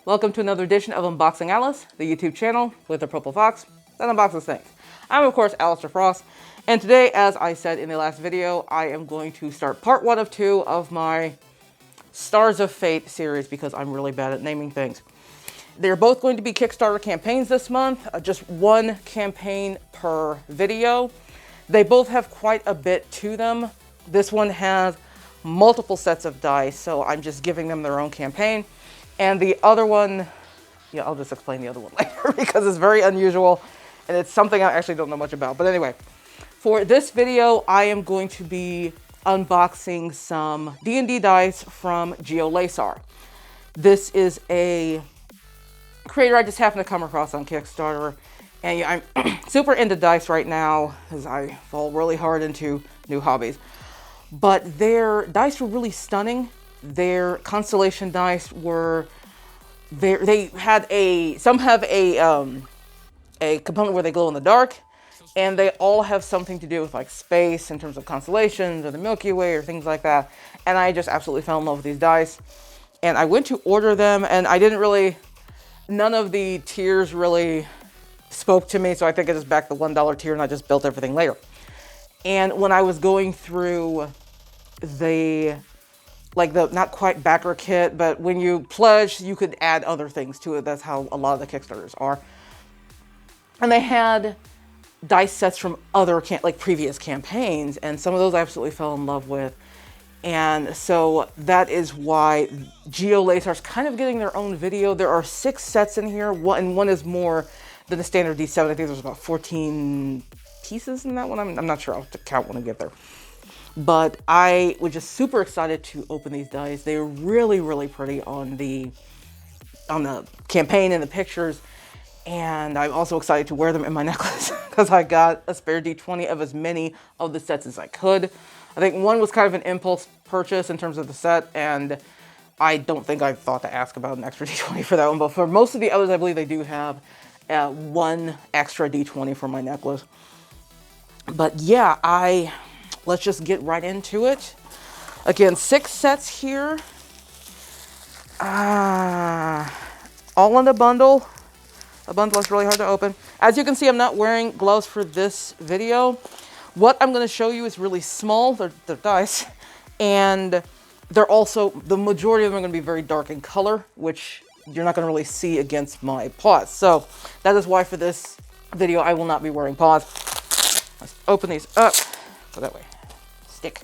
Welcome to another edition of Unboxing Alyss, the YouTube channel with the purple fox that unboxes things. I'm of course Alistair Frost, and today, as I said in the last video, I am going to start part 1 of 2 of my Stars of Fate series because I'm really bad at naming things. They're both going to be Kickstarter campaigns this month, just one campaign per video. They both have quite a bit to them. This one has multiple sets of dice, so I'm just giving them their own campaign. And the other one, yeah, I'll just explain the other one later because it's very unusual and it's something I actually don't know much about. But anyway, for this video, I am going to be unboxing some D&D dice from Gio Lasar. This is a creator I just happened to come across on Kickstarter. And yeah, I'm super into dice right now as I fall really hard into new hobbies. But their dice were really stunning. Their Constellation Dice were, they had some have a component where they glow in the dark, and they all have something to do with like space in terms of constellations or the Milky Way or things like that. And I just absolutely fell in love with these dice. And I went to order them, and I didn't really, none of the tiers really spoke to me, so I think I just backed the $1 tier and I just built everything later. And when I was going through the not quite backer kit, but when you pledge, you could add other things to it. That's how a lot of the Kickstarters are. And they had dice sets from other previous campaigns, and some of those I absolutely fell in love with. And so that is why Gio Lasar's kind of getting their own video. There are 6 sets in here, and one is more than the standard D7. I think there's about 14 pieces in that one. I'm not sure. I'll have to count when I get there. But I was just super excited to open these dice. They were really, really pretty on the campaign and the pictures. And I'm also excited to wear them in my necklace because I got a spare D20 of as many of the sets as I could. I think one was kind of an impulse purchase in terms of the set, and I don't think I thought to ask about an extra D20 for that one. But for most of the others, I believe they do have one extra D20 for my necklace. But yeah, let's just get right into it. Again, 6 sets here. All in a bundle. A bundle is really hard to open. As you can see, I'm not wearing gloves for this video. What I'm going to show you is really small. They're dice. And they're also, the majority of them are going to be very dark in color, which you're not going to really see against my paws. So that is why for this video, I will not be wearing paws. Let's open these up. Go that way. Stick.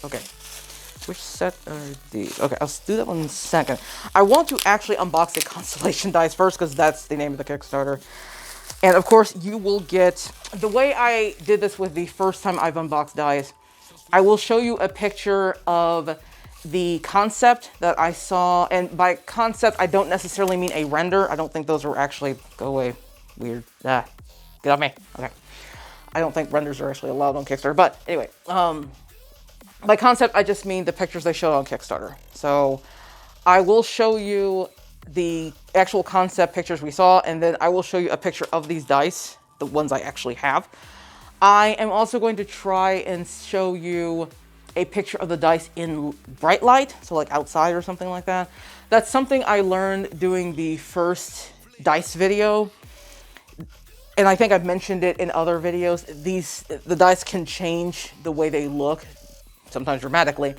Okay. Which set are these? Okay, I'll do that one in a second. I want to actually unbox the Constellation Dice first because that's the name of the Kickstarter. And of course, you will get, the way I did this with the first time I've unboxed dice, I will show you a picture of the concept that I saw. And by concept, I don't necessarily mean a render. I don't think those are actually, go away, weird. Get off me. Okay. I don't think renders are actually allowed on Kickstarter. But anyway, by concept, I just mean the pictures they showed on Kickstarter. So I will show you the actual concept pictures we saw, and then I will show you a picture of these dice, the ones I actually have. I am also going to try and show you a picture of the dice in bright light, so like outside or something like that. That's something I learned doing the first dice video. And I think I've mentioned it in other videos. The dice can change the way they look, sometimes dramatically,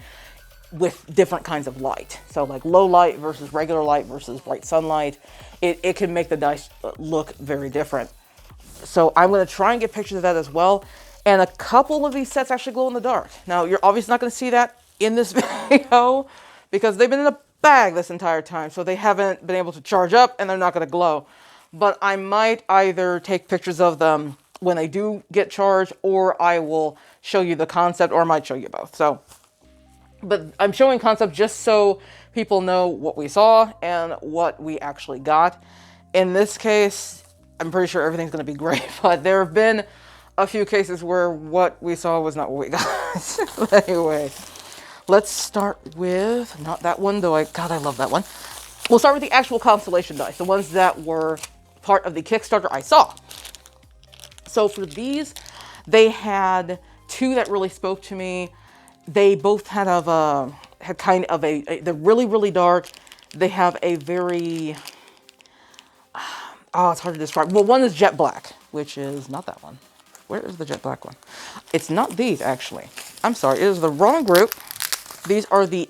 with different kinds of light. So like low light versus regular light versus bright sunlight, it can make the dice look very different. So I'm going to try and get pictures of that as well. And a couple of these sets actually glow in the dark. Now, you're obviously not going to see that in this video because they've been in a bag this entire time. So they haven't been able to charge up and they're not going to glow. But I might either take pictures of them when they do get charged, or I will show you the concept, or I might show you both. So, but I'm showing concept just so people know what we saw and what we actually got. In this case, I'm pretty sure everything's going to be great, but there have been a few cases where what we saw was not what we got. But anyway, let's start with, not that one, though God, I love that one. We'll start with the actual Constellation dice, the ones that were part of the Kickstarter I saw. So for these, they had 2 that really spoke to me. They both had kind of they're really, really dark. They have a very, oh, it's hard to describe. Well, one is jet black, which is not that one. Where is the jet black one? It's not these, actually. I'm sorry, it is the wrong group. These are the,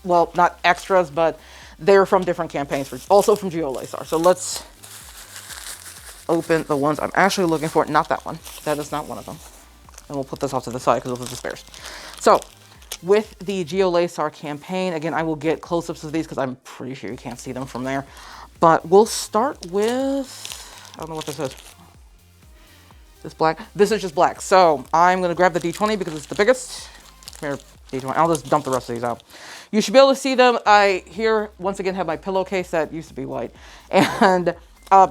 well, not extras, but they're from different campaigns, also from Gio Lasar. So let's open the ones I'm actually looking for. Not that one. That is not one of them. And we'll put this off to the side because those are spares. So, with the Gio Lasar campaign, again, I will get close-ups of these because I'm pretty sure you can't see them from there. But we'll start with, I don't know what this is. This black? This is just black. So, I'm going to grab the D20 because it's the biggest. Here, D20. I'll just dump the rest of these out. You should be able to see them. I here, once again, have my pillowcase that used to be white. And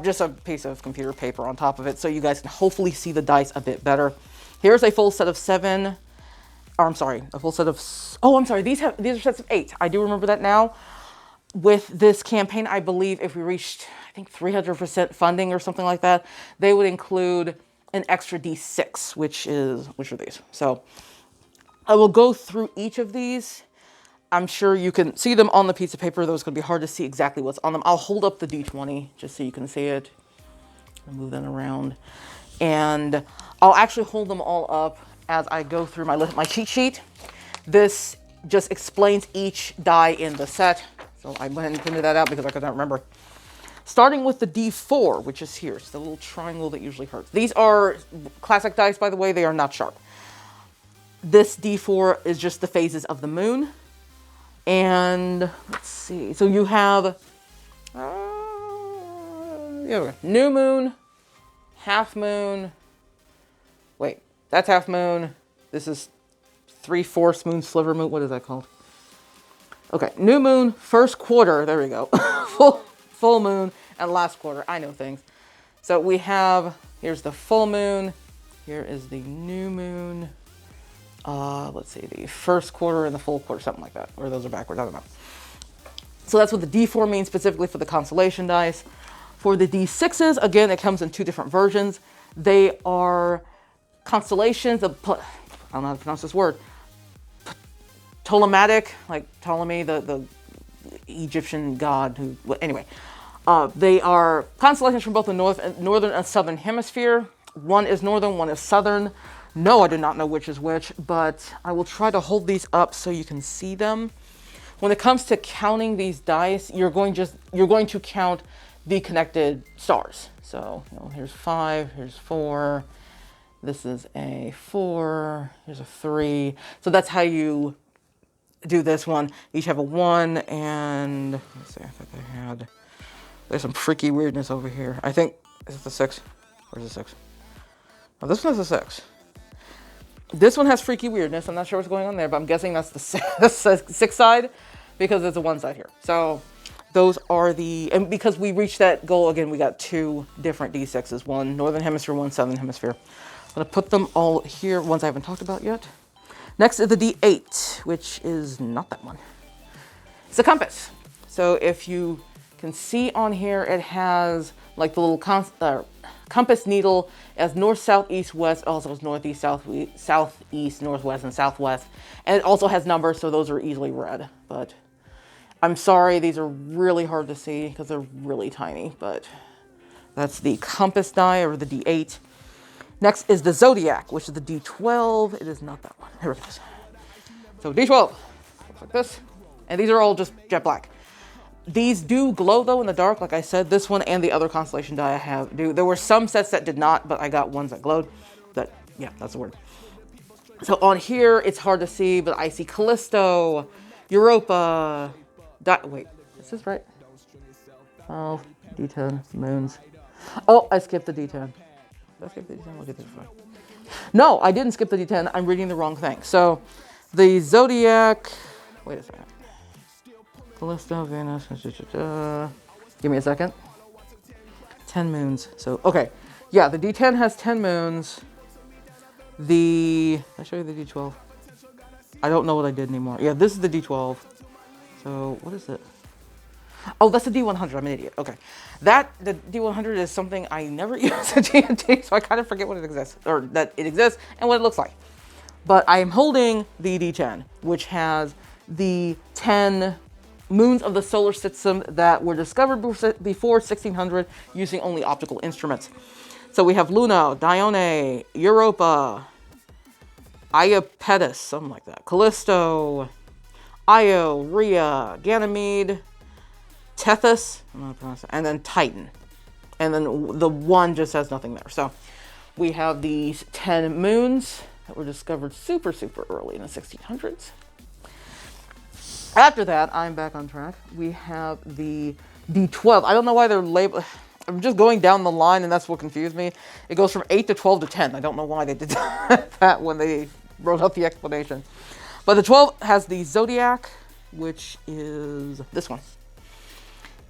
just a piece of computer paper on top of it so you guys can hopefully see the dice a bit better. Here's a full set of 7. Or I'm sorry, a full set of, oh, I'm sorry, these are sets of 8. I do remember that now. With this campaign, I believe if we reached, I think 300% funding or something like that, they would include an extra D6, which are these. So I will go through each of these. I'm sure you can see them on the piece of paper, though it's going to be hard to see exactly what's on them. I'll hold up the D20 just so you can see it. I'll move that around. And I'll actually hold them all up as I go through my cheat sheet. This just explains each die in the set. So I went ahead and printed that out because I could not remember. Starting with the D4, which is here. It's the little triangle that usually hurts. These are classic dice, by the way. They are not sharp. This D4 is just the phases of the moon. And let's see. So you have new moon, half moon. Wait, that's half moon. This is 3/4 moon, sliver moon. What is that called? Okay, new moon, first quarter. There we go. full moon, and last quarter. I know things. So we have, here's the full moon. Here is the new moon. Let's see, the first quarter and the full quarter, something like that. Or those are backwards, I don't know. So that's what the D4 means specifically for the Constellation dice. For the D6s, again, it comes in 2 different versions. They are constellations of, I don't know how to pronounce this word, Ptolemaic, like Ptolemy, the Egyptian god who, anyway. They are constellations from both the northern and southern hemisphere. One is northern, one is southern. No, I do not know which is which, but I will try to hold these up so you can see them. When it comes to counting these dice, you're going to count the connected stars. So, here's 5, here's 4. This is a 4. Here's a 3. So that's how you do this one. Each have a 1, and let's see. I think there's some freaky weirdness over here. I think is it the 6? Where's the 6? Oh, this one is a 6. This one has freaky weirdness. I'm not sure what's going on there, but I'm guessing that's the 6 side because there's a 1 side here. So those are and because we reached that goal, again, we got 2 different D6s, one northern hemisphere, one southern hemisphere. I'm gonna put them all here, ones I haven't talked about yet. Next is the D8, which is not that one. It's a compass. So if you can see on here, it has like the little compass needle as north, south, east, west. Also has northeast, southeast, northwest, and southwest. And it also has numbers, so those are easily read. But I'm sorry, these are really hard to see because they're really tiny. But that's the compass die, or the D8. Next is the Zodiac, which is the D12. It is not that one. Here it is. So D12 looks like this. And these are all just jet black. These do glow, though, in the dark. Like I said, this one and the other Constellation die I have do. There were some sets that did not, but I got ones that glowed. Yeah, that's the word. So on here, it's hard to see, but I see Callisto, Europa. Wait, is this right? Oh, D10, moons. Oh, I skipped the D10. Did I skip the D10? Look at this one. No, I didn't skip the D10. I'm reading the wrong thing. So the Zodiac. Wait a second. Callisto, Venus. Give me a second. 10 moons. So, okay. Yeah, the D10 has 10 moons. I'll show you the D12. I don't know what I did anymore. Yeah, this is the D12. So, what is it? Oh, that's the D100. I'm an idiot. Okay. The D100 is something I never use at D&D, so I kind of forget what it exists, or that it exists, and what it looks like. But I am holding the D10, which has the 10 moons of the solar system that were discovered before 1600 using only optical instruments. So we have Luna, Dione, Europa, Iapetus, something like that, Callisto, Io, Rhea, Ganymede, Tethys, I'm not pronouncing, and then Titan. And then the one just has nothing there. So we have these 10 moons that were discovered super, super early in the 1600s. After that, I'm back on track. We have the D12. I don't know why they're labeled. I'm just going down the line, and that's what confused me. It goes from 8 to 12 to 10. I don't know why they did that when they wrote out the explanation. But the 12 has the Zodiac, which is this one.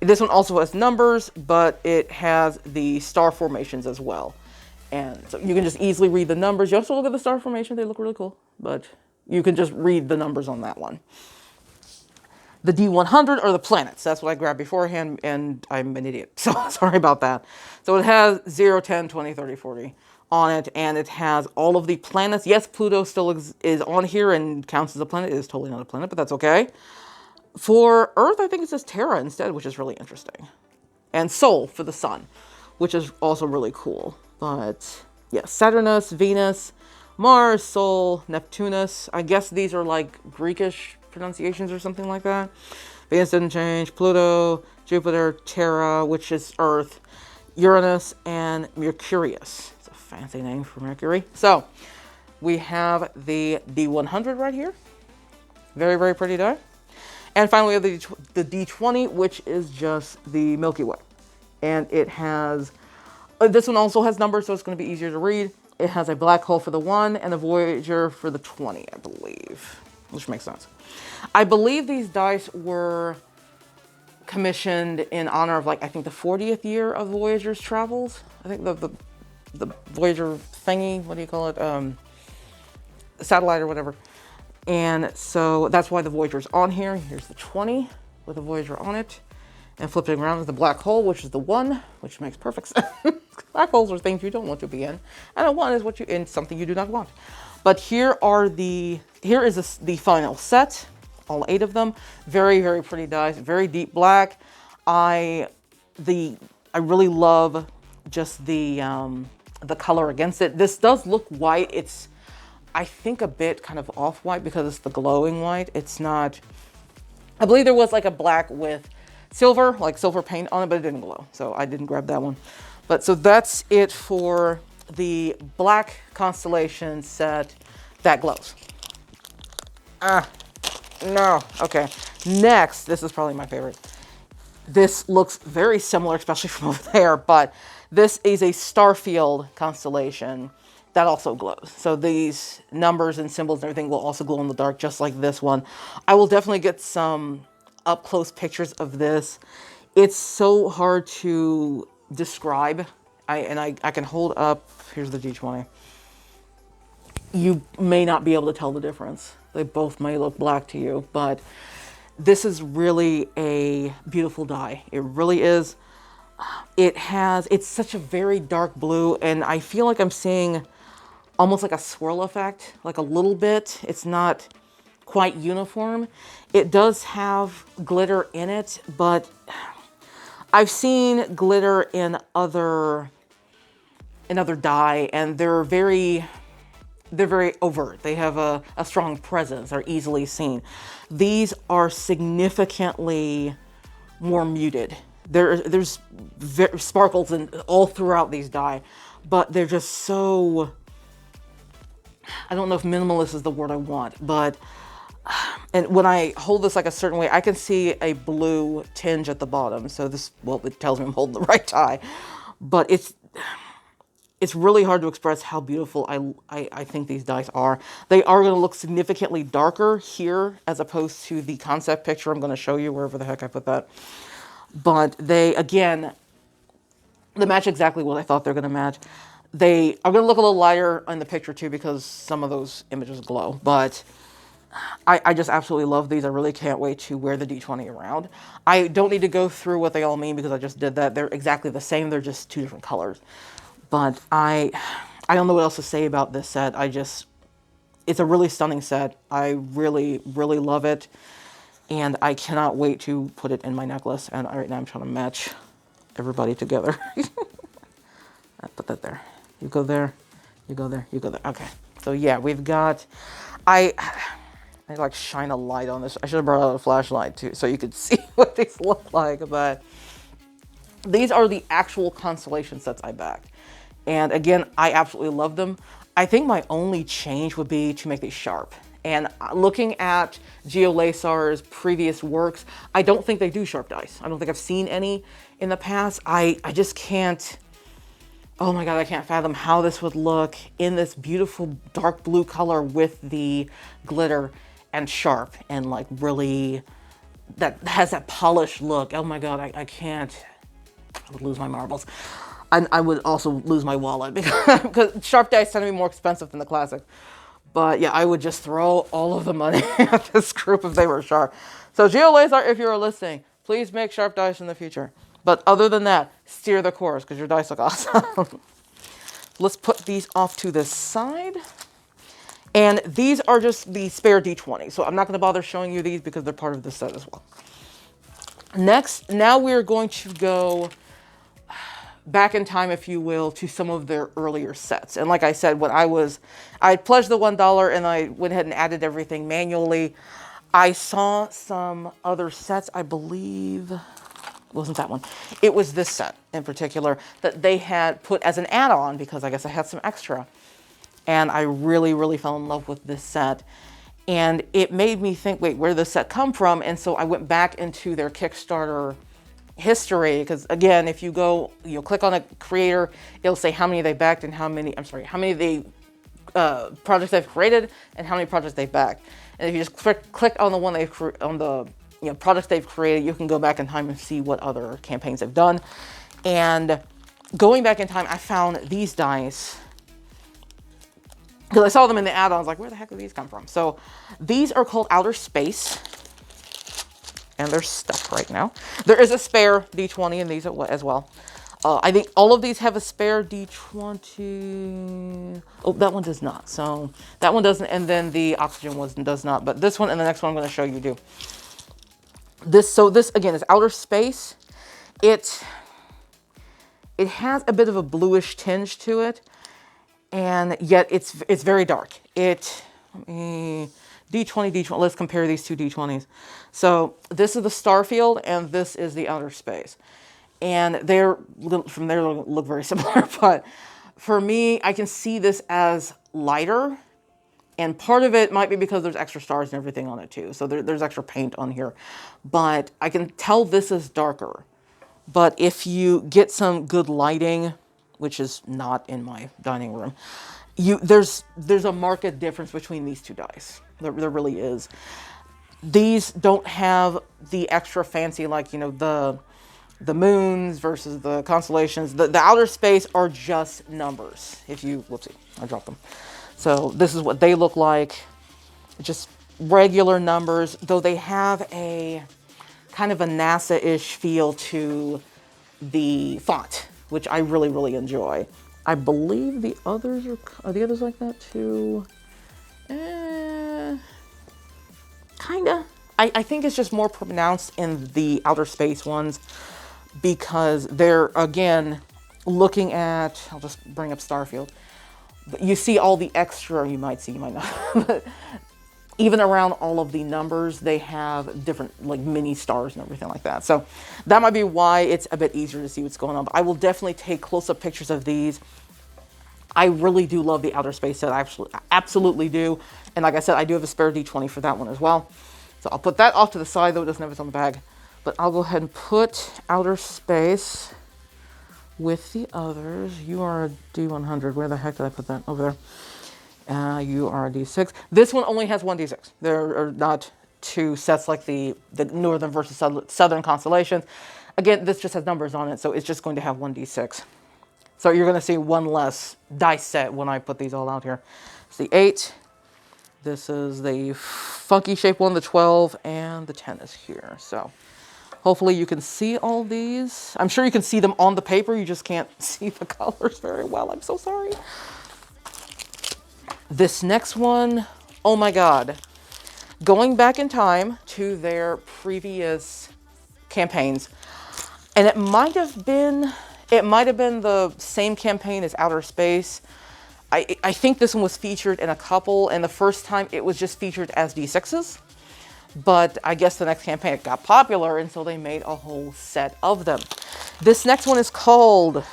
This one also has numbers, but it has the star formations as well. And so you can just easily read the numbers. You also look at the star formation. They look really cool. But you can just read the numbers on that one. The D100 are the planets. That's what I grabbed beforehand, and I'm an idiot. So sorry about that. So it has 0, 10, 20, 30, 40 on it, and it has all of the planets. Yes, Pluto still is on here and counts as a planet. It is totally not a planet, but that's okay. For Earth, I think it says Terra instead, which is really interesting. And Sol for the sun, which is also really cool. But yeah, Saturnus, Venus, Mars, Sol, Neptunus. I guess these are like Greekish pronunciations or something like that. Venus didn't change. Pluto, Jupiter, Terra, which is Earth, Uranus, and Mercurius. It's a fancy name for Mercury. So we have the D100 right here. Very, very pretty die. And finally, we have the D20, which is just the Milky Way. And it has, this one also has numbers, so it's going to be easier to read. It has a black hole for the 1 and a Voyager for the 20, I believe, which makes sense. I believe these dice were commissioned in honor of, like, I think the 40th year of Voyager's travels. I think the Voyager thingy, what do you call it? Satellite or whatever. And so that's why the Voyager's on here. Here's the 20 with the Voyager on it. And flipping around is the black hole, which is the 1, which makes perfect sense. Black holes are things you don't want to be in. And a 1 is what you in something you do not want. But here is the final set. All 8 of them. Very, very pretty dice. Very deep black. I really love just the color against it. This does look white. It's, I think, a bit kind of off-white because it's the glowing white. It's not, I believe there was like a black with silver, like silver paint on it, but it didn't glow. So I didn't grab that one. But so that's it for the black Constellation set that glows. No. Okay. Next, this is probably my favorite. This looks very similar, especially from over there, but this is a Starfield constellation that also glows. So these numbers and symbols and everything will also glow in the dark, just like this one. I will definitely get some up-close pictures of this. It's so hard to describe. I can hold up, here's the D20. You may not be able to tell the difference. They both may look black to you, but this is really a beautiful die. It really is. It's such a very dark blue, and I feel like I'm seeing almost like a swirl effect, like a little bit. It's not quite uniform. It does have glitter in it, but I've seen glitter in other dye, and they're very overt. They have a strong presence. They're easily seen. These are significantly more muted. There's sparkles all throughout these dye, but they're just so, I don't know if minimalist is the word I want, but, and when I hold this like a certain way, I can see a blue tinge at the bottom. So this, well, it tells me I'm holding the right dye, but it's really hard to express how beautiful I think these dice are. They are going to look significantly darker here as opposed to the concept picture I'm going to show you, wherever the heck I put that. But they, again, they match exactly what I thought they're going to match. They are going to look a little lighter in the picture too because some of those images glow. But I just absolutely love these. I really can't wait to wear the D20 around. I don't need to go through what they all mean because I just did that. They're exactly the same. They're just 2 different colors. But I don't know what else to say about this set. It's a really stunning set. I really, really love it. And I cannot wait to put it in my necklace. And right now I'm trying to match everybody together. I put that there. You go there, you go there, you go there. Okay. So yeah, we've got, I like shine a light on this. I should have brought out a flashlight too, so you could see what these look like. But these are the actual Constellation sets I backed. And again, I absolutely love them. I think my only change would be to make these sharp. And looking at Gio Lasar's previous works, I don't think they do sharp dice. I don't think I've seen any in the past. I just can't, oh my God, I can't fathom how this would look in this beautiful dark blue color with the glitter and sharp and like really, that has that polished look. Oh my God, I can't, I would lose my marbles. I would also lose my wallet because sharp dice tend to be more expensive than the classic. But yeah, I would just throw all of the money at this group if they were sharp. So Gio Lasar, if you're listening, please make sharp dice in the future. But other than that, steer the course because your dice look awesome. Let's put these off to the side. And these are just the spare D20. So I'm not going to bother showing you these because they're part of the set as well. Next, now we're going to go back in time, if you will, to some of their earlier sets. And like I said, when I pledged the $1 and I went ahead and added everything manually. I saw some other sets, I believe, it wasn't that one. It was this set in particular that they had put as an add-on because I guess I had some extra. And I really, really fell in love with this set. And it made me think, wait, where did this set come from? And so I went back into their Kickstarter history, because again, if you go, you'll click on a creator, it'll say how many they backed and how many they projects they've created and how many projects they've backed. And if you just click on the one projects they've created, you can go back in time and see what other campaigns they've done. And going back in time, I found these dice because I saw them in the add-ons, like, where the heck did these come from? So these are called Outer Space. And they're stuck right now. There is a spare D20 in these as well. I think all of these have a spare D20. Oh, that one does not. So that one doesn't, and then the oxygen one does not. But this one and the next one I'm going to show you do. This again is Outer Space. It has a bit of a bluish tinge to it, and yet it's very dark. D20, let's compare these two D20s. So this is the Starfield and this is the Outer Space. And from there look very similar, but for me, I can see this as lighter. And part of it might be because there's extra stars and everything on it too. So there's extra paint on here. But I can tell this is darker. But if you get some good lighting, which is not in my dining room, there's a marked difference between these two dice. There really is. These don't have the extra fancy, like, the moons versus the constellations. The Outer Space are just numbers. Whoopsie, I dropped them. So this is what they look like. Just regular numbers, though they have a kind of a NASA-ish feel to the font, which I really, really enjoy. I believe the others are the others like that too? Kinda. I think it's just more pronounced in the Outer Space ones because they're, again, looking at, I'll just bring up Starfield. You see all the extra, you might see, you might not, but even around all of the numbers, they have different like mini stars and everything like that. So that might be why it's a bit easier to see what's going on. But I will definitely take close-up pictures of these. I really do love the Outer Space set. I absolutely do. And like I said, I do have a spare D20 for that one as well. So I'll put that off to the side, though it doesn't have it on the bag. But I'll go ahead and put Outer Space with the others. You are a D100. Where the heck did I put that? Over there. You are a D6. This one only has one D6. There are not two sets like the Northern versus Southern Constellations. Again, this just has numbers on it, so it's just going to have one D6. So you're going to see one less dice set when I put these all out here. It's the 8. This is the funky shape one, the 12, and the 10 is here. So hopefully you can see all these. I'm sure you can see them on the paper. You just can't see the colors very well. I'm so sorry. This next one, oh my God. going back in time to their previous campaigns. And it might have been the same campaign as Outer Space. I think this one was featured in a couple, and the first time it was just featured as D6s. But I guess the next campaign it got popular, and so they made a whole set of them. This next one is called,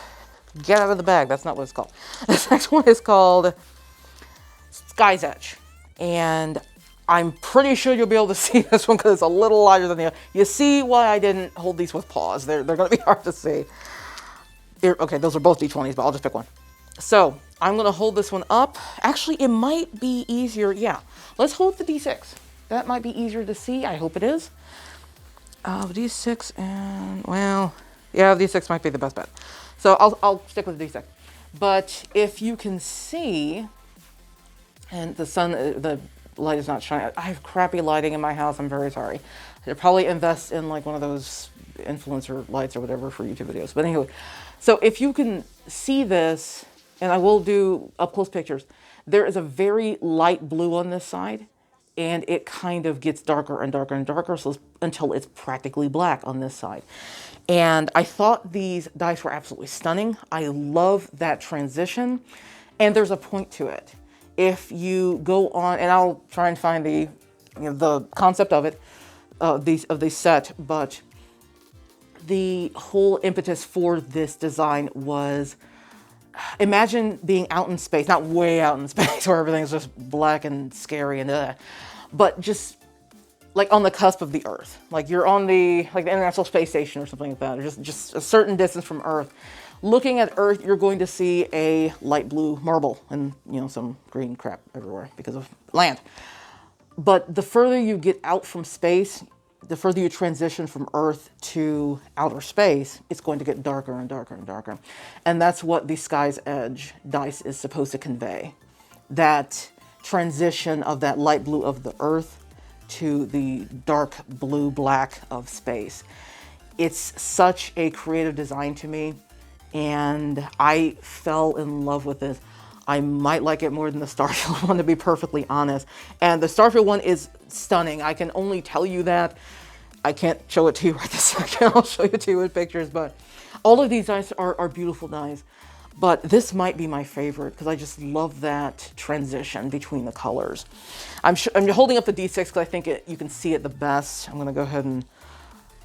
get out of the bag, that's not what it's called. This next one is called Sky's Edge. And I'm pretty sure you'll be able to see this one because it's a little lighter than the other. You see why I didn't hold these with paws. They're going to be hard to see. Here, okay, those are both D20s, but I'll just pick one. So I'm going to hold this one up. Actually, it might be easier. Yeah, let's hold the D6. That might be easier to see. I hope it is. D6 and, well, yeah, D6 might be the best bet. So I'll stick with D6. But if you can see, and the light is not shining. I have crappy lighting in my house. I'm very sorry. I should probably invest in like one of those influencer lights or whatever for YouTube videos. But anyway, so if you can see this, and I will do up close pictures, there is a very light blue on this side, and it kind of gets darker and darker and darker until it's practically black on this side. And I thought these dice were absolutely stunning. I love that transition, and there's a point to it. If you go on, and I'll try and find the concept of it, of the set, but the whole impetus for this design was, imagine being out in space, not way out in space where everything's just black and scary and but just like on the cusp of the Earth. Like you're on the International Space Station or something like that, or just a certain distance from Earth. Looking at Earth, you're going to see a light blue marble and, some green crap everywhere because of land. But the further you get out from space, the further you transition from Earth to outer space, it's going to get darker and darker and darker. And that's what the Sky's Edge dice is supposed to convey. That transition of that light blue of the Earth to the dark blue black of space. It's such a creative design to me, and I fell in love with this. I might like it more than the Starfield one, to be perfectly honest. And the Starfield one is stunning. I can only tell you that. I can't show it to you right this second. I'll show it to you with pictures. But all of these dice are beautiful dice. But this might be my favorite because I just love that transition between the colors. I'm holding up the D6 because I think you can see it the best. I'm going to go ahead and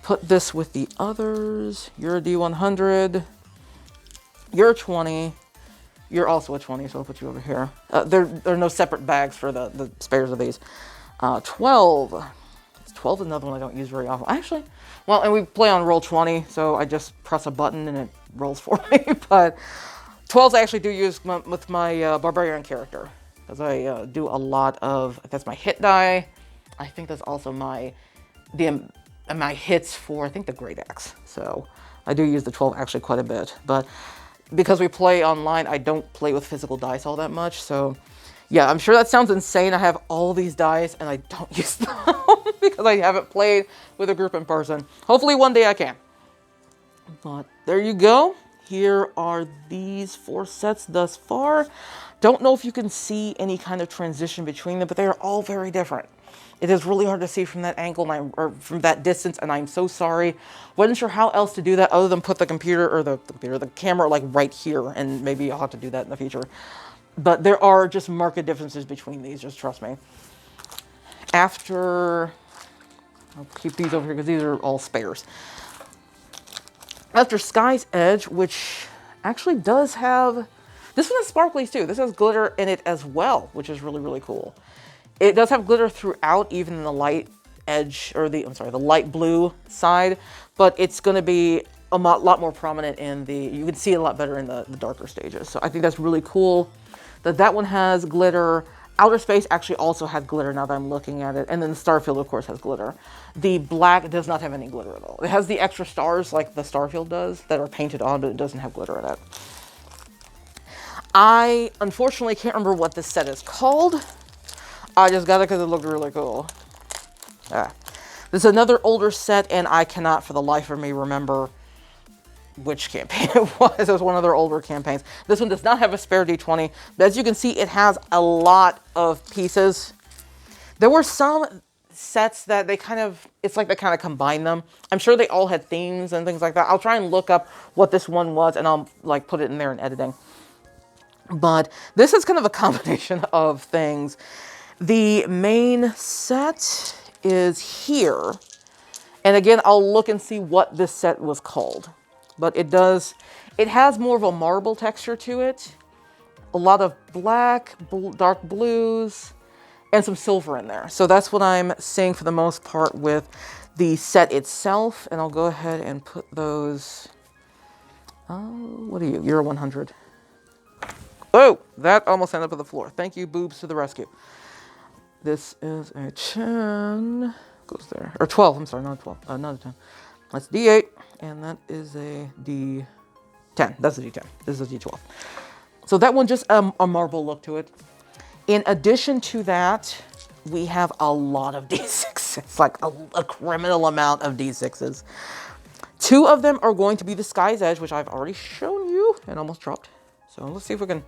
put this with the others. You're a D100. You're a 20. You're also a 20, so I'll put you over here. There are no separate bags for the spares of these. 12. 12 is another one I don't use very often. Actually, well, and we play on roll 20, so I just press a button and it rolls for me. But 12s I actually do use with my barbarian character, because I do a lot of, that's my hit die. I think that's also my hits for, I think, the Great Axe. So I do use the 12 actually quite a bit. But because we play online, I don't play with physical dice all that much. So yeah, I'm sure that sounds insane. I have all these dice and I don't use them because I haven't played with a group in person. Hopefully one day I can. But there you go. Here are these 4 sets thus far. Don't know if you can see any kind of transition between them, but they are all very different. It is really hard to see from that angle or from that distance, and I'm so sorry. Wasn't sure how else to do that other than put the camera like right here, and maybe I'll have to do that in the future. But there are just marked differences between these, just trust me. I'll keep these over here because these are all spares. After Sky's Edge, which actually does have, this one has sparklies too. This has glitter in it as well, which is really, really cool. It does have glitter throughout, even in the light edge, or the light blue side, but it's going to be a lot more prominent you can see it a lot better in the darker stages. So I think that's really cool that one has glitter. Outer Space actually also has glitter now that I'm looking at it. And then the Starfield, of course, has glitter. The black does not have any glitter at all. It has the extra stars like the Starfield does that are painted on, but it doesn't have glitter in it. I unfortunately can't remember what this set is called. I just got it because it looked really cool. This is another older set, and I cannot for the life of me remember which campaign it was. It was one of their older campaigns. This one does not have a spare D20, but as you can see, it has a lot of pieces. There were some sets that they kind of, it's like they kind of combine them. I'm sure they all had themes and things like that. I'll try and look up what this one was, and I'll like put it in there in editing. But this is kind of a combination of things. The main set is here. And again, I'll look and see what this set was called. But it has more of a marble texture to it. A lot of black, dark blues, and some silver in there. So that's what I'm seeing for the most part with the set itself. And I'll go ahead and put those, what are you? You're a 100. Oh, that almost ended up on the floor. Thank you, boobs, to the rescue. This is a 10. Goes there. Or 12, I'm sorry, not 12. Not a 10. That's D8, and that is a D10. That's a D10. This is a D12. So that one just a marble look to it. In addition to that, we have a lot of D6s. It's like a criminal amount of D6s. 2 of them are going to be the Sky's Edge, which I've already shown you and almost dropped. So let's see if we can,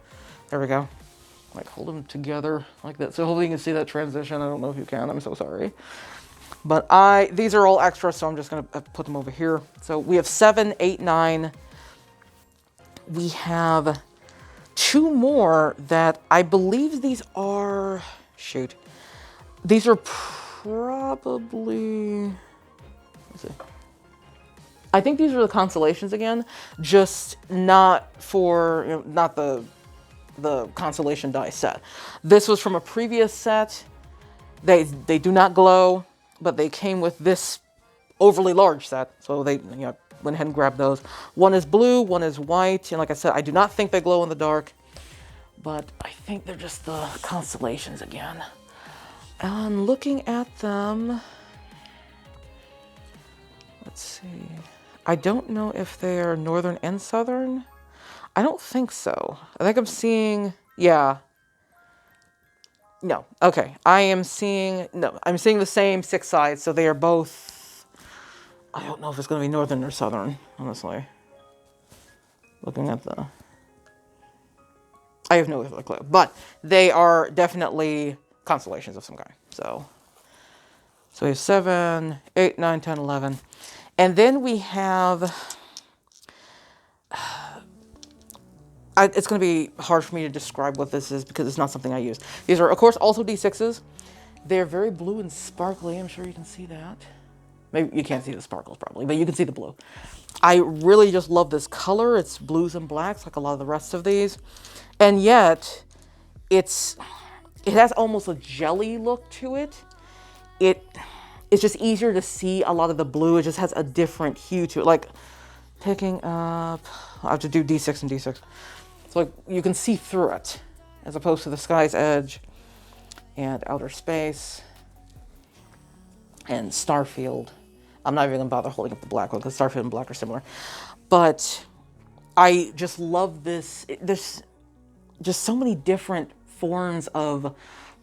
there we go. Like hold them together like that. So hopefully you can see that transition. I don't know if you can, I'm so sorry. But these are all extra, so I'm just gonna put them over here. So we have 7, 8, 9. We have 2 more that I believe these are, shoot. These are probably, let's see. I think these are the Constellations again, just not for, you know, not the Constellation Dice set. This was from a previous set. They do not glow, but they came with this overly large set, so they went ahead and grabbed those. One is blue, one is white, and like I said, I do not think they glow in the dark, but I think they're just the Constellations again. I'm looking at them. Let's see. I don't know if they are northern and southern. I don't think so. I think I'm seeing, yeah. No, okay. I'm seeing the same 6 sides, so they are both, I don't know if it's going to be northern or southern, honestly. Looking at I have no clue, but they are definitely constellations of some kind. So we have 7, 8, 9, 10, 11. And then we have, it's going to be hard for me to describe what this is because it's not something I use. These are, of course, also D6s. They're very blue and sparkly. I'm sure you can see that. Maybe you can't see the sparkles probably, but you can see the blue. I really just love this color. It's blues and blacks like a lot of the rest of these. And yet, it has almost a jelly look to it. It's just easier to see a lot of the blue. It just has a different hue to it. Like picking up, I have to do D6 and D6. So like you can see through it as opposed to the Sky's Edge and Outer Space and Starfield. I'm not even gonna bother holding up the black one because Starfield and black are similar. But I just love this. There's just so many different forms of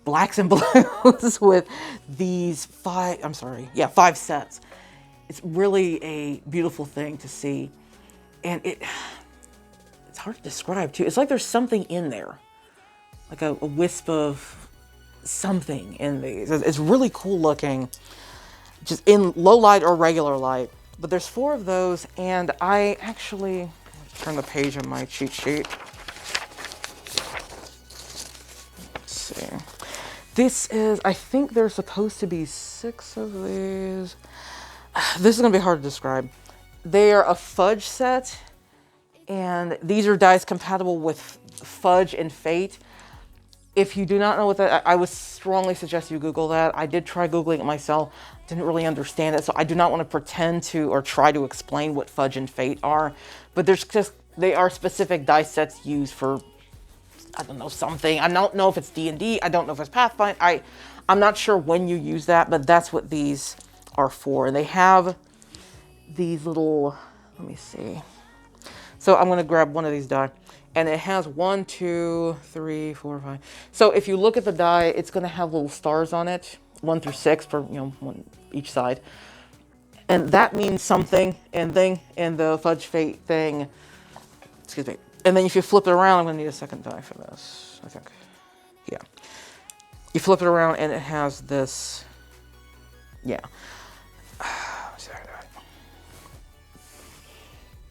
blacks and blues with these 5 sets. It's really a beautiful thing to see. And it's hard to describe too. It's like there's something in there. Like a wisp of something in these. It's really cool looking. Just in low light or regular light. But there's 4 of those, and I actually turn the page on my cheat sheet. Let's see. This is, I think there's supposed to be 6 of these. This is going to be hard to describe. They are a fudge set, and these are dice compatible with fudge and fate. If you do not know what that, I would strongly suggest you Google that. I did try Googling it myself, didn't really understand it, so I do not want to pretend to or try to explain what fudge and fate are. But they are specific dice sets used for, I don't know, something. I don't know if it's D&D. I don't know if it's Pathfinder. I'm not sure when you use that, but that's what these are for. And they have these little, let me see. So I'm going to grab one of these die. And it has 1, 2, 3, 4, 5. So if you look at the die, it's going to have little stars on it. 1 through 6 for, one each side. And that means something. And the fudge fate thing, excuse me. And then if you flip it around, I'm going to need a second die for this, I think. Yeah. You flip it around and it has this Yeah.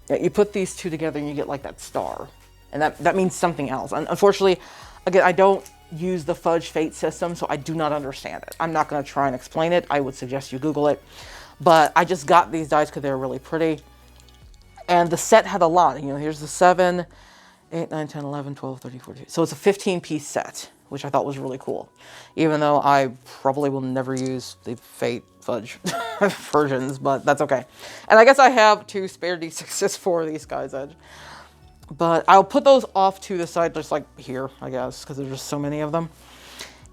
Yeah, you put these two together and you get like that star. And that means something else. And unfortunately, again, I don't use the fudge fate system, so I do not understand it. I'm not going to try and explain it. I would suggest you Google it. But I just got these dice because they're really pretty. And the set had a lot. You know, here's the 7, 8, 9, 10, 11, 12, 13, 14. So it's a 15-piece set, which I thought was really cool. Even though I probably will never use the Fate Fudge versions, but that's okay. And I guess I have 2 spare D6s for these Sky's Edge. But I'll put those off to the side, just like here, I guess, because there's just so many of them.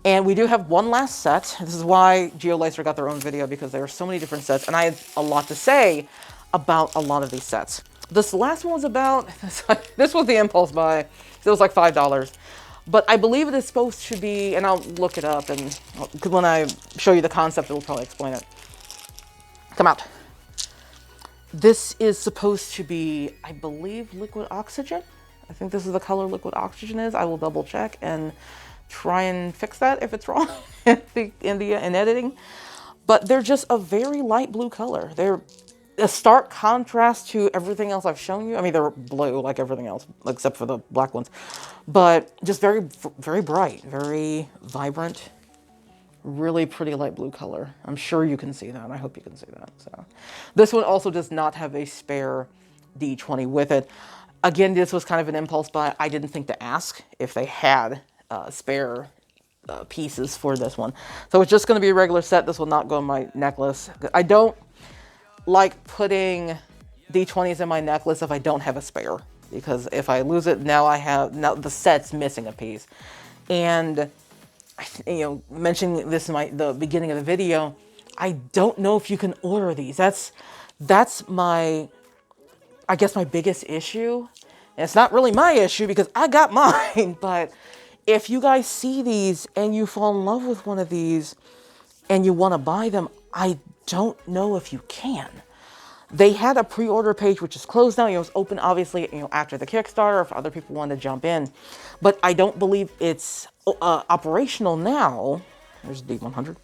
And we do have one last set. This is why Gio Lasar got their own video, because there are so many different sets, and I had a lot to say about a lot of these sets. This last one was about, this was the impulse buy. It was like $5. But I believe it is supposed to be, and I'll look it up, and when I show you the concept, it will probably explain it. Come out. This is supposed to be, I believe, liquid oxygen. I think this is the color liquid oxygen is. I will double check and try and fix that if it's wrong in editing. But they're just a very light blue color. They're a stark contrast to everything else I've shown you. I mean, they're blue like everything else, except for the black ones. But just very, very bright, very vibrant. Really pretty light blue color. I'm sure you can see that. I hope you can see that. So, this one also does not have a spare D20 with it. Again, this was kind of an impulse buy. I didn't think to ask if they had spare pieces for this one. So it's just going to be a regular set. This will not go in my necklace. I don't like putting D20s in my necklace if I don't have a spare, because if I lose it, now the set's missing a piece. And you know, mentioning this in the beginning of the video, I don't know if you can order these. That's my, I guess, my biggest issue. And it's not really my issue because I got mine, but if you guys see these and you fall in love with one of these and you want to buy them, I don't know if you can. They had a pre-order page, which is closed now. It was open, obviously, after the Kickstarter, if other people wanted to jump in. But I don't believe it's operational now. There's the D100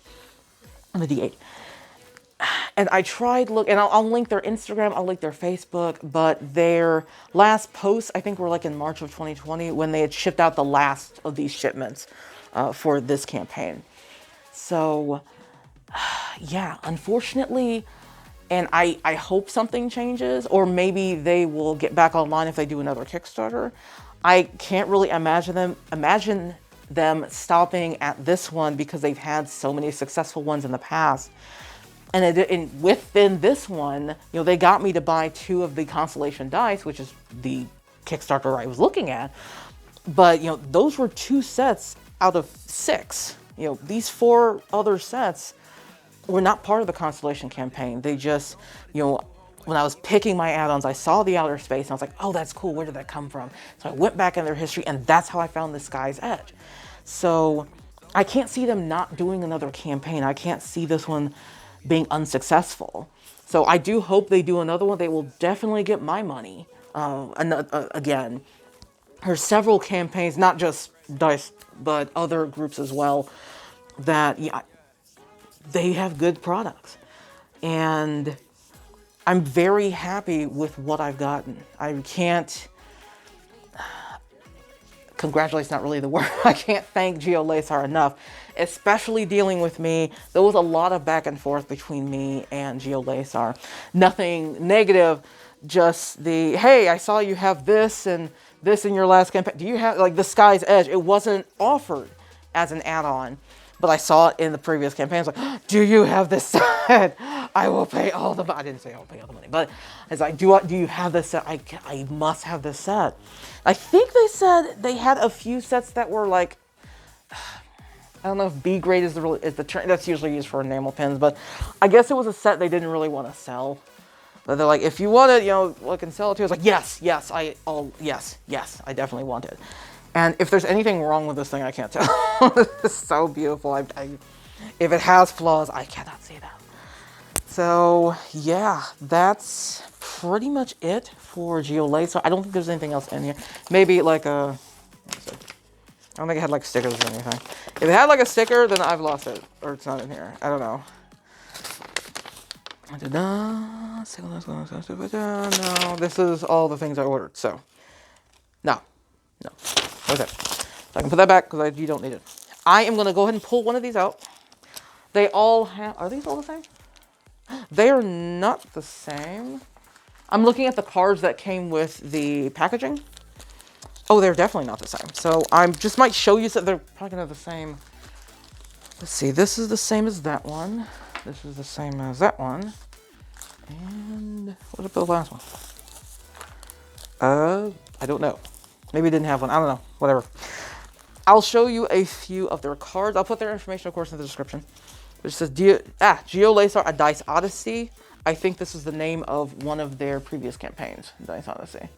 and the D8. And I tried and I'll link their Instagram, I'll link their Facebook, but their last posts, I think, were like in March of 2020, when they had shipped out the last of these shipments for this campaign. So, yeah, unfortunately. And I hope something changes, or maybe they will get back online if they do another Kickstarter. I can't really imagine them stopping at this one, because they've had so many successful ones in the past. And within this one, they got me to buy 2 of the Constellation Dice, which is the Kickstarter I was looking at. But, those were 2 sets out of 6. These 4 other sets were not part of the Constellation campaign. They just, when I was picking my add-ons, I saw the outer space and I was like, oh, that's cool. Where did that come from? So I went back in their history, and that's how I found the Sky's Edge. So I can't see them not doing another campaign. I can't see this one being unsuccessful. So I do hope they do another one. They will definitely get my money. Again, there's several campaigns, not just Dice, but other groups as well, that, they have good products. And I'm very happy with what I've gotten. I can't, congratulate's not really the word. I can't thank Gio Lasar enough, especially dealing with me. There was a lot of back and forth between me and Gio Lasar. Nothing negative, just the, hey, I saw you have this and this in your last campaign. Do you have, like, the Sky's Edge? It wasn't offered as an add-on, but I saw it in the previous campaign. I was like, do you have this set? I will pay all the money. I didn't say I will pay all the money, but I was like, do you have this set? I must have this set. I think they said they had a few sets that were like, I don't know if B grade is the term that's usually used for enamel pins, but I guess it was a set they didn't really want to sell. But they're like, if you want it, look and sell it to us. Like, yes, I definitely want it. And if there's anything wrong with this thing, I can't tell. It's so beautiful. If it has flaws, I cannot see them. So, yeah, that's pretty much it for Gio Lasar. I don't think there's anything else in here. Maybe like I don't think it had like stickers or anything. If it had like a sticker, then I've lost it. Or it's not in here. I don't know. No, this is all the things I ordered. So, no. Okay. So I can put that back because you don't need it. I am going to go ahead and pull one of these out. They all have, are these all the same? They are not the same. I'm looking at the cards that came with the packaging. Oh, they're definitely not the same. So I just might show you that they're probably going to have the same. Let's see. This is the same as that one. This is the same as that one. And what about the last one? I don't know. Maybe it didn't have one. I don't know. Whatever. I'll show you a few of their cards. I'll put their information, of course, in the description. Which says Gio Lasar, a Dice Odyssey. I think this is the name of one of their previous campaigns, Dice Odyssey.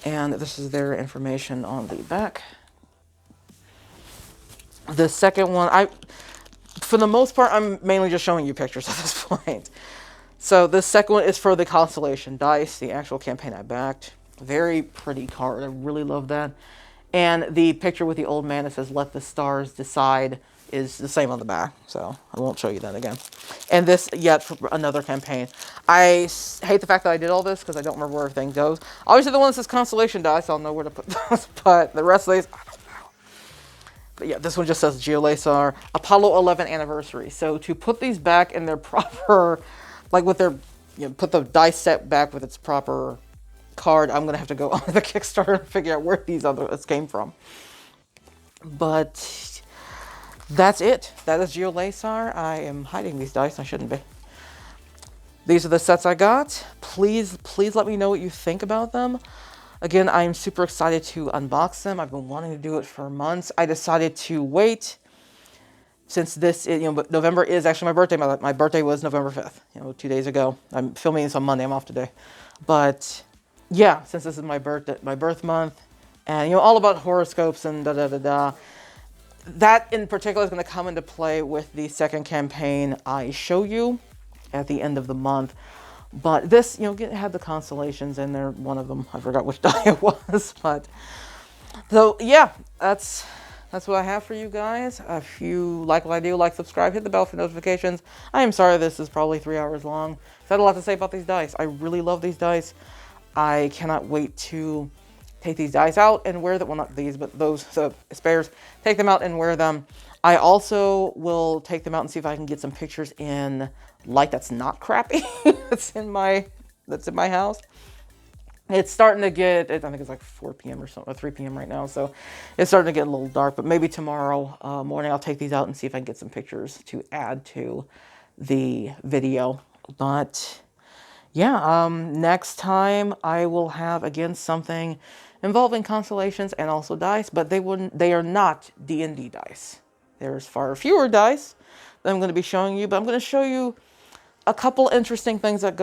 And this is their information on the back. The second one, for the most part, I'm mainly just showing you pictures at this point. So the second one is for the Constellation Dice, the actual campaign I backed. Very pretty card. I really love that. And the picture with the old man that says, "Let the stars decide," is the same on the back. So I won't show you that again. And this, yet for another campaign. I hate the fact that I did all this because I don't remember where everything goes. Obviously, the one that says Constellation Dice, I'll know where to put those. But the rest of these, I don't know. But yeah, this one just says Gio Lasar, Apollo 11 Anniversary. So to put these back in their proper, like with their, put the dice set back with its proper card, I'm gonna have to go on the Kickstarter and figure out where these others came from. But that's it. That is Gio Lasar. I am hiding these dice. I shouldn't be. These are the sets I got. Please let me know what you think about them. Again, I am super excited to unbox them. I've been wanting to do it for months. I decided to wait since this is, but November is actually my birthday. My birthday was November 5th, 2 days ago. I'm filming this on Monday. I'm off today. But yeah, since this is my birth month, and all about horoscopes and da-da-da-da, that in particular is going to come into play with the second campaign I show you at the end of the month. But this, had the constellations in there. One of them, I forgot which die it was. But so yeah, that's what I have for you guys. If you like what I do, subscribe, hit the bell for notifications. I am sorry this is probably 3 hours long. I had a lot to say about these dice. I really love these dice. I cannot wait to take these dice out and wear them. Well, not these, but those spares. Take them out and wear them. I also will take them out and see if I can get some pictures in light that's not crappy. that's in my house. It's starting to get, I think it's like 4 p.m. or something, or 3 p.m. right now. So it's starting to get a little dark, but maybe tomorrow morning I'll take these out and see if I can get some pictures to add to the video. But yeah, next time I will have, again, something involving constellations and also dice, but they are not D&D dice. There's far fewer dice that I'm going to be showing you, but I'm going to show you a few other interesting things that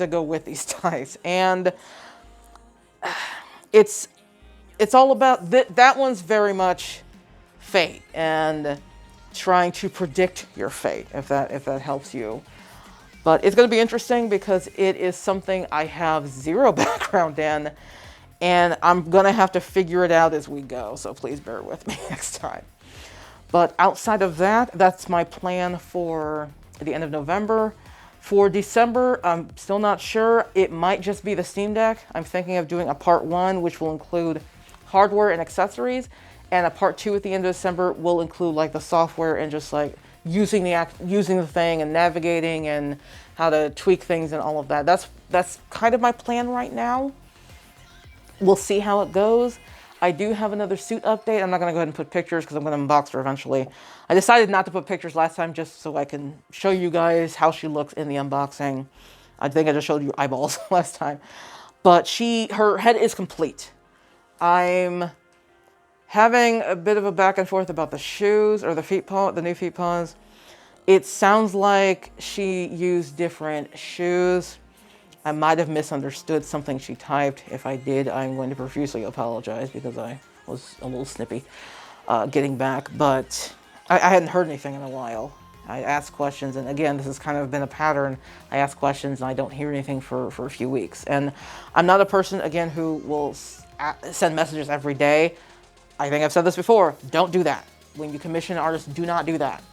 go with these dice. And it's all about, that one's very much fate and trying to predict your fate, if that helps you. But it's going to be interesting because it is something I have zero background in, and I'm going to have to figure it out as we go. So please bear with me next time. But outside of that, that's my plan for the end of November. For December, I'm still not sure. It might just be the Steam Deck. I'm thinking of doing a part 1, which will include hardware and accessories, and a part 2 at the end of December will include the software and just using the thing and navigating and how to tweak things and all of that. That's kind of my plan right now. We'll see how it goes. I do have another suit update. I'm not going to go ahead and put pictures because I'm going to unbox her eventually. I decided not to put pictures last time just so I can show you guys how she looks in the unboxing. I think I just showed you eyeballs last time. But her head is complete. I'm having a bit of a back and forth about the shoes or the new feet paws. It sounds like she used different shoes. I might have misunderstood something she typed. If I did, I'm going to profusely apologize because I was a little snippy getting back. But I hadn't heard anything in a while. I asked questions, and again, this has kind of been a pattern. I ask questions, and I don't hear anything for a few weeks. And I'm not a person, again, who will send messages every day. I think I've said this before. Don't do that. When you commission an artist, do not do that.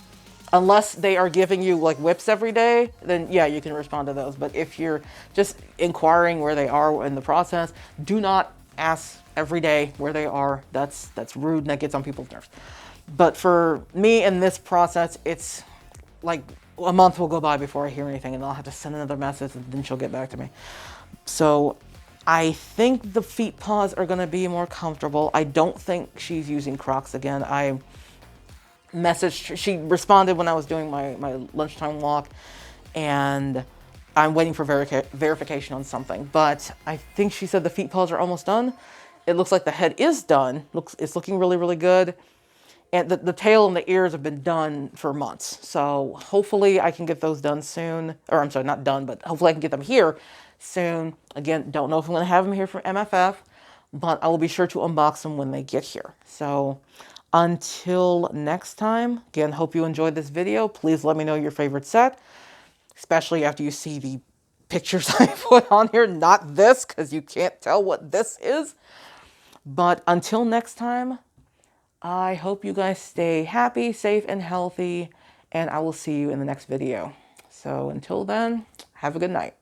Unless they are giving you like whips every day, then yeah, you can respond to those. But if you're just inquiring where they are in the process, do not ask every day where they are. That's rude and that gets on people's nerves. But for me in this process, it's like a month will go by before I hear anything, and I'll have to send another message, and then she'll get back to me. So I think the feet paws are going to be more comfortable. I don't think she's using Crocs again. I messaged, she responded when I was doing my lunchtime walk, and I'm waiting for verification on something. But I think she said the feet paws are almost done. It looks like the head is done. It's looking really, really good. And the tail and the ears have been done for months. So hopefully I can get those done soon. Or I'm sorry, not done, but hopefully I can get them here soon. Again, don't know if I'm going to have them here for MFF, but I will be sure to unbox them when they get here. So until next time, again, hope you enjoyed this video. Please let me know your favorite set, especially after you see the pictures I put on here. Not this, because you can't tell what this is. But until next time, I hope you guys stay happy, safe, and healthy, and I will see you in the next video. So until then, have a good night.